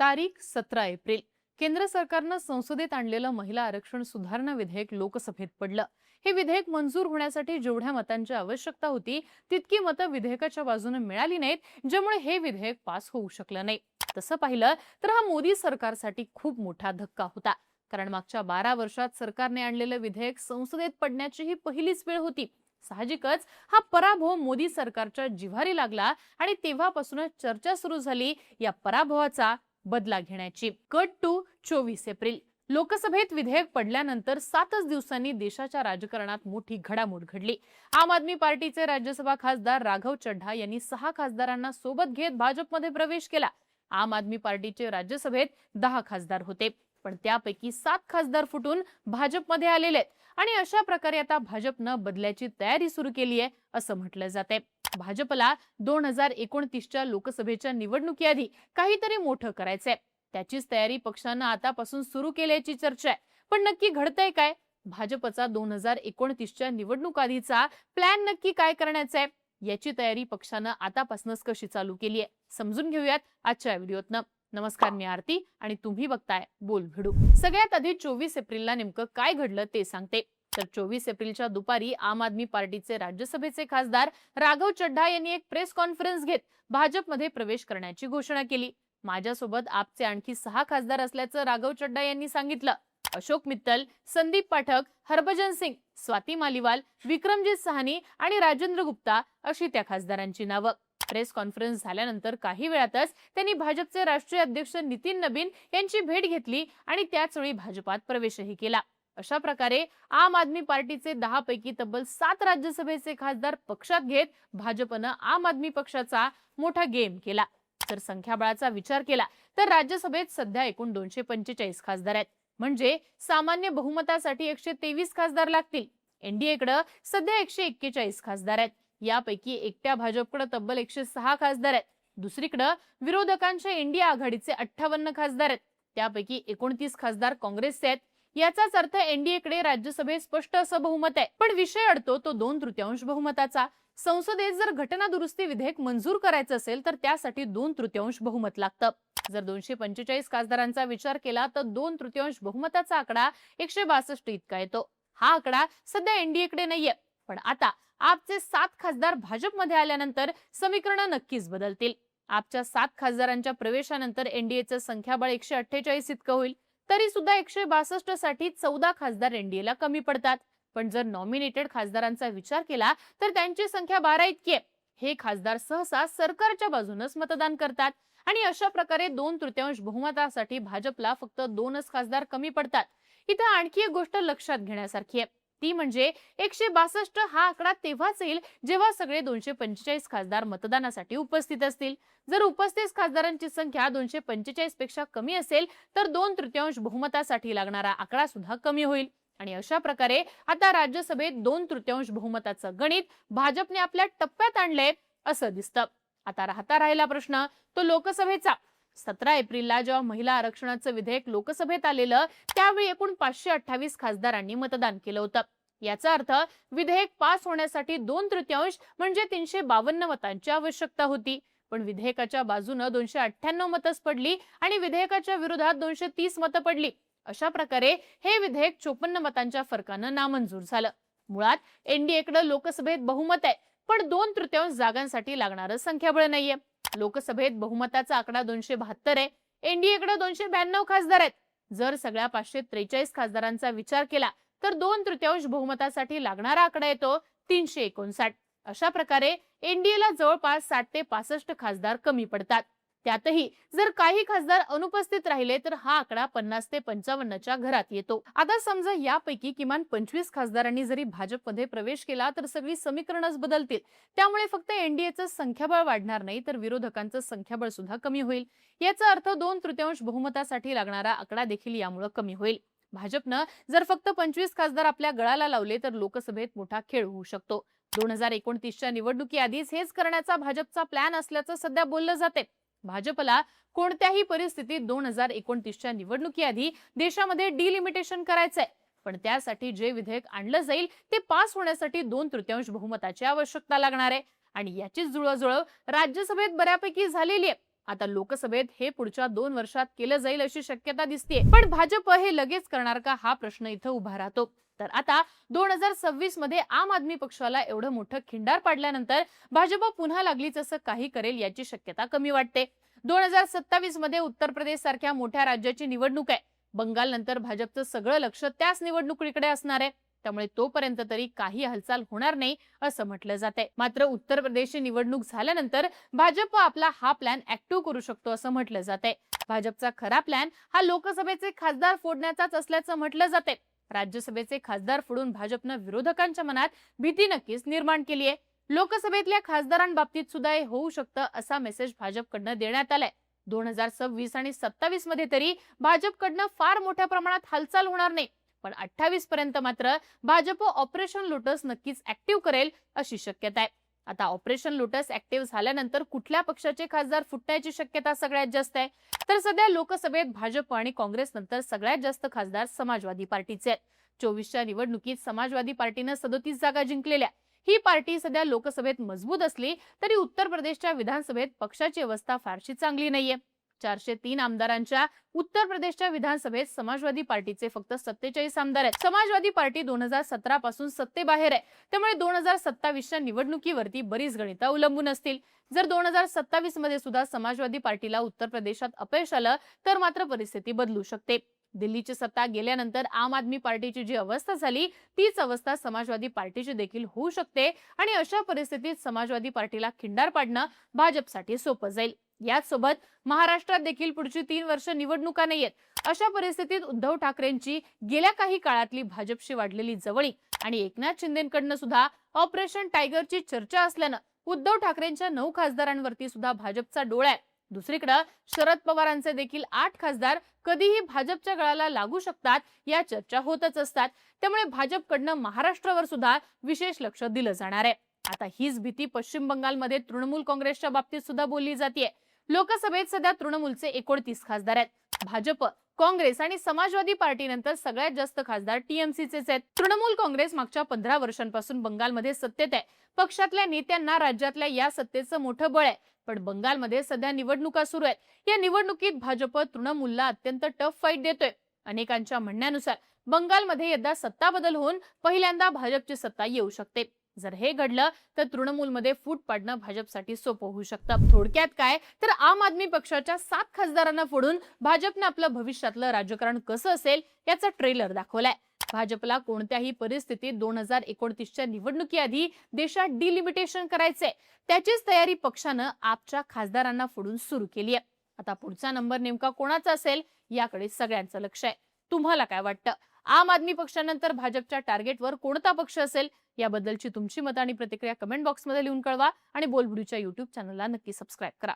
तारीख 17 एप्रिल. केंद्र सरकारनं संसदेत आणलेलं महिला आरक्षण सुधारणा विधेयक लोकसभेत पडलं. हे विधेयक मंजूर होण्यासाठी जेवढ्या मतांची आवश्यकता होती तितकी मतं विधेयकाच्या बाजूने मिळाली नाहीत, ज्यामुळे हे विधेयक पास होऊ शकलं नाही. तसं पाहिलं तर हा मोदी सरकारसाठी खूप मोठा धक्का होता, कारण मागच्या 12 वर्षात सरकारने आणलेलं विधेयक संसदेत पडण्याची ही पहिलीच वेळ होती. साहजिकच हा पराभव मोदी सरकारच्या जिव्हारी लागला आणि तेव्हापासूनच चर्चा सुरू झाली या पराभवाचा बदला घेण्याची. कट टू 24 एप्रिल. लोकसभेत विधेयक पडल्यानंतर 7च दिवसांनी देशाच्या राजकारणात मोठी घडामोड घडली. आम आदमी पार्टीचे राज्यसभा खासदार राघव चड्ढा यांनी 6 खासदारांना सोबत घेत भाजपमध्ये प्रवेश केला. आम आदमी पार्टीचे राज्यसभेत 10 खासदार होते, पण त्यापैकी 7 खासदार फुटून भाजपमध्ये आलेले आहेत आणि अशा प्रकारे आता भाजपनं बदल्याची तयारी सुरू केली आहे असं म्हटलं जाते. भाजपला 2029च्या लोकसभेच्या निवडणुकीआधी काहीतरी मोठं करायचंय. त्याचीच तयारी पक्षानं आतापासून सुरू केल्याची चर्चा आहे. पण नक्की घडतंय काय? भाजपचा 2029च्या निवडणुकाधीचा प्लॅन नक्की काय करण्याचा आहे, याची तयारी पक्षानं आतापासूनच कशी चालू केली आहे, समजून घेऊयात आजच्या व्हिडिओतनं. नमस्कार, मी आरती आणि तुम्ही बघताय बोल भिडू. सगळ्यात आधी 24 एप्रिलला नेमकं काय घडलं ते सांगते. तर 24 एप्रिलच्या दुपारी आम आदमी पार्टीचे राज्यसभेचे खासदार राघव चड्ढा यांनी एक प्रेस कॉन्फरन्स घेत भाजपमध्ये प्रवेश करण्याची घोषणा केली. माझ्यासोबत आपचे आणखी 6 खासदार असल्याचं राघव चड्ढा यांनी सांगितलं. अशोक मित्तल, संदीप पाठक, हरभजन सिंग, स्वाती मालिवाल, विक्रमजीत साहनी आणि राजेंद्र गुप्ता अशी त्या खासदारांची नावं. प्रेस कॉन्फरन्स झाल्यानंतर काही वेळातच त्यांनी भाजपचे राष्ट्रीय अध्यक्ष नितीन नबीन यांची भेट घेतली आणि त्याच वेळी भाजपात प्रवेशही केला. अशा प्रकारे आम आदमी पार्टीचे 10 पैकी तब्बल 7 राज्यसभेचे खासदार पक्षात घेत भाजपनं आम आदमी पक्षाचा मोठा गेम केला. जर संख्याबळाचा विचार केला तर राज्यसभेत सध्या एकूण 245 खासदार आहेत, म्हणजे सामान्य बहुमतासाठी 123 खासदार लागतील. एनडीएकडे सध्या 141 खासदार आहेत. यापैकी एकट्या भाजपकडे तब्बल 106 खासदार आहेत. दुसरीकडे विरोधकांच्या इंडिया आघाडीचे 58 खासदार आहेत. त्यापैकी 29 खासदार काँग्रेसचे आहेत. याचाच अर्थ एनडीएकडे राज्यसभेत स्पष्ट असं बहुमत आहे. पण विषय अडतो तो 2/3 बहुमताचा. संसदेत जर घटना दुरुस्ती विधेयक मंजूर करायचं असेल तर त्यासाठी 2/3 बहुमत लागतं. जर 245 खासदारांचा विचार केला तर 2/3 बहुमताचा आकडा 162 इतका येतो. हा आकडा सध्या एनडीएकडे नाहीये, पण आता आपचे 7 खासदार भाजपमध्ये आल्यानंतर समीकरण नक्कीच बदलतील. आपच्या 7 खासदारांच्या प्रवेशानंतर एनडीएचं संख्याबळ 148 इतकं होईल. तरी सुद्धा 162 साठी 14 खासदार एनडीएला कमी पडतात. पण जर नॉमिनेटेड खासदारांचा विचार केला तर त्यांची संख्या 12 इतकी आहे. हे खासदार सहसा सरकारच्या बाजूनच मतदान करतात आणि अशा प्रकारे 2/3 बहुमतासाठी भाजपला फक्त 2च खासदार कमी पडतात. इथं आणखी एक गोष्ट लक्षात घेण्यासारखी आहे, ती म्हणजे 162 हा आकडा तेव्हाच येईल जेव्हा सगळे 245 खासदार मतदानासाठी उपस्थित असतील. जर उपस्थित खासदारांची संख्या 245 पेक्षा कमी असेल तर 2/3 बहुमतासाठी लागणारा आकडा सुद्धा कमी होईल आणि अशा प्रकारे आता राज्यसभेत 2/3 बहुमताचं गणित भाजपने आपल्या टप्प्यात आणलंय असं दिसतं. आता राहिला प्रश्न तो लोकसभेचा. 17 एप्रिलला जेव्हा महिला आरक्षणाचं विधेयक लोकसभेत आलेलं त्यावेळी एकूण 528 खासदारांनी मतदान केलं होतं. याचा अर्थ विधेयक पास होण्यासाठी 2/3 म्हणजे 352 मतांची आवश्यकता होती. पण विधेयकाच्या बाजूने 298 मतच पडली आणि विधेयकाच्या विरोधात 230 मतं पडली. अशा प्रकारे हे विधेयक 54 मतांच्या फरकानं नामंजूर झालं. मुळात एनडीएकडे लोकसभेत बहुमत आहे, पण 2/3 जागांसाठी लागणारं संख्याबळ नाहीये. लोकसभेत बहुमताचा आकडा 272 आहे. एनडीएकडे 292 खासदार आहेत. जर सगळ्या 543 खासदारांचा विचार केला तर 2/3 बहुमतासाठी लागणारा आकडा येतो 359. अशा प्रकारे एनडीएला जवळपास 60 ते 65 खासदार कमी पडतात. त्यातही जर काही खासदार अनुपस्थित राहिले तर हा आकडा 50 ते 55च्या घरात येतो. आता समजा यापैकी किमान 25 खासदारांनी जरी भाजपमध्ये प्रवेश केला तर सगळी समीकरणच बदलतील. त्यामुळे फक्त एनडीएचं संख्याबळ वाढणार नाही तर विरोधकांचं संख्याबळ सुद्धा कमी होईल. याचा अर्थ 2/3 बहुमतासाठी लागणारा आकडा देखील यामुळे कमी होईल. भाजपनं जर फक्त 25 खासदार आपल्या गळाला लावले तर लोकसभेत मोठा खेळ होऊ शकतो. 2029च्या निवडणुकीआधीच हेच करण्याचा भाजपचा प्लॅन असल्याचं सध्या बोललं जाते. भाजपला कोणत्याही परिस्थितीत 2029च्या निवडणुकीआधी देशामध्ये डिलिमिटेशन करायचंय. पण त्यासाठी जे विधेयक आणलं जाईल ते पास होण्यासाठी 2/3 बहुमताची आवश्यकता लागणार आहे आणि याचीच जुळवाजुळव राज्यसभेत बऱ्यापैकी झालेली आहे. आता लोकसभेत हे पुढच्या 2 वर्षात केलं जाईल अशी शक्यता दिसतेय, पण भाजप हे लगेच करणार का हा प्रश्न इथं उभा राहतो. तर आता 2026 मध्ये आम आदमी पक्षाला एवढं मोठं खिंडार पाडल्यानंतर भाजप पुन्हा लागलीच असं काही करेल याची शक्यता कमी वाटते. 2027 मध्ये उत्तर प्रदेश सारख्या मोठ्या राज्याची निवडणूक आहे. बंगाल नंतर भाजपचं सगळं लक्ष त्याच निवडणुकीकडे असणार आहे. त्यामुळे तोपर्यंत तरी काही हालचाल होणार नाही असं म्हटलं जाते. मात्र उत्तर प्रदेशची निवडणूक झाल्यानंतर भाजप आपला हा प्लॅन ऍक्टिव्ह करू शकतो असं म्हटलं जाते. भाजपचा खरा प्लॅन हा लोकसभेचे खासदार फोडण्याचाच असल्याचं म्हटलं जाते. राज्यसभेचे खासदार फोडून भाजपनं विरोधकांच्या मनात भीती नक्कीच निर्माण केली आहे. लोकसभेतल्या खासदारांबाबतीत सुद्धा हे होऊ शकतं असा मेसेज भाजपकडनं देण्यात आलाय. 2026 आणि 27 मध्ये तरी भाजपकडनं फार मोठ्या प्रमाणात हालचाल होणार नाही, पण 28 पर्यंत मात्र भाजप ऑपरेशन लोटस नक्कीच ऍक्टिव्ह करेल अशी शक्यता आहे. आता ऑपरेशन लोटस ऍक्टिव्ह झाल्यानंतर कुठल्या पक्षाचे खासदार फुटण्याची शक्यता सगळ्यात जास्त आहे? तर सध्या लोकसभेत भाजप आणि काँग्रेस नंतर सगळ्यात जास्त खासदार समाजवादी पार्टीचे आहेत. 24च्या निवडणुकीत समाजवादी पार्टीनं 37 जागा जिंकलेल्या. ही पार्टी सध्या लोकसभेत मजबूत असली तरी उत्तर प्रदेशच्या विधानसभेत पक्षाची अवस्था फारशी चांगली नाहीये. 403 आमदारांच्या उत्तर प्रदेशच्या विधानसभेत समाजवादी पार्टीचे फक्त 47 आमदार आहेत. समाजवादी पार्टी 2017 पासून सत्तेबाहेर आहे. त्यामुळे 2027च्या निवडणुकीवरती बरीच गणितं अवलंबून असतील. जर 2027 मध्ये सुद्धा समाजवादी पार्टीला उत्तर प्रदेशात अपयश आलं तर मात्र परिस्थिती बदलू शकते. दिल्लीची सत्ता गेल्यानंतर आम आदमी पार्टीची जी अवस्था झाली तीच अवस्था समाजवादी पार्टीची देखील होऊ शकते आणि अशा परिस्थितीत समाजवादी पार्टीला खिंडार पाडणं भाजपसाठी सोपं जाईल. याच सोबत महाराष्ट्रात देखील पुढची 3 वर्ष निवडणुका नाहीयेत. अशा परिस्थितीत उद्धव ठाकरेंची गेल्या काही काळातली भाजपशी वाढलेली जवळीक आणि एकनाथ शिंदेकडनं सुद्धा ऑपरेशन टायगरची चर्चा असल्यानं उद्धव ठाकरेंच्या 9 खासदारांवरती सुद्धा भाजपचा डोळा आहे. दुसरीकडे शरद पवारांचे देखील 8 खासदार कधीही भाजपच्या गळाला लागू शकतात या चर्चा होतच असतात. त्यामुळे भाजपकडनं महाराष्ट्रावर सुद्धा विशेष लक्ष दिलं जाणार आहे. आता हीच भीती पश्चिम बंगालमध्ये तृणमूल काँग्रेसच्या बाबतीत सुद्धा बोलली जाते. लोकसभेत सध्या तृणमूलचे 29 खासदार आहेत. भाजप, काँग्रेस आणि समाजवादी पार्टीनंतर सगळ्यात जास्त खासदार टीएमसीचेच आहेत. तृणमूल काँग्रेस मागच्या 15 वर्षांपासून बंगालमध्ये सत्तेत आहे. पक्षातल्या नेत्यांना राज्यातल्या या सत्तेचं मोठं बळ आहे. पण बंगालमध्ये सध्या निवडणुका सुरू आहेत. या निवडणुकीत भाजप तृणमूलला अत्यंत टफ फाईट देतोय. अनेकांच्या म्हणण्यानुसार बंगालमध्ये यंदा सत्ता बदल होऊन पहिल्यांदा भाजपची सत्ता येऊ शकते. जर हे घडलं तर तृणमूलमध्ये फूट पाडणं भाजपसाठी सोपं होऊ शकतं. थोडक्यात काय तर आम आदमी पक्षाच्या 7 खासदारांना फोडून भाजपनं आपलं भविष्यातलं राजकारण कसं असेल याचा ट्रेलर दाखवलाय. भाजपला कोणत्याही परिस्थितीत 2029च्या निवडणुकीआधी देशात डिलिमिटेशन करायचंय. त्याचीच तयारी पक्षानं आपच्या खासदारांना फोडून सुरू केली आहे. आता पुढचा नंबर नेमका कोणाचा असेल याकडे सगळ्यांचं लक्ष आहे. तुम्हाला काय वाटतं? आम आदमी पक्षानंतर भाजपच्या टार्गेटवर कोणता पक्ष असेल? याबद्दलची तुमची मतं आणि प्रतिक्रिया कमेंट बॉक्समध्ये लिहून कळवा आणि बोलबुडीच्या YouTube चॅनलला नक्की सबस्क्राईब करा.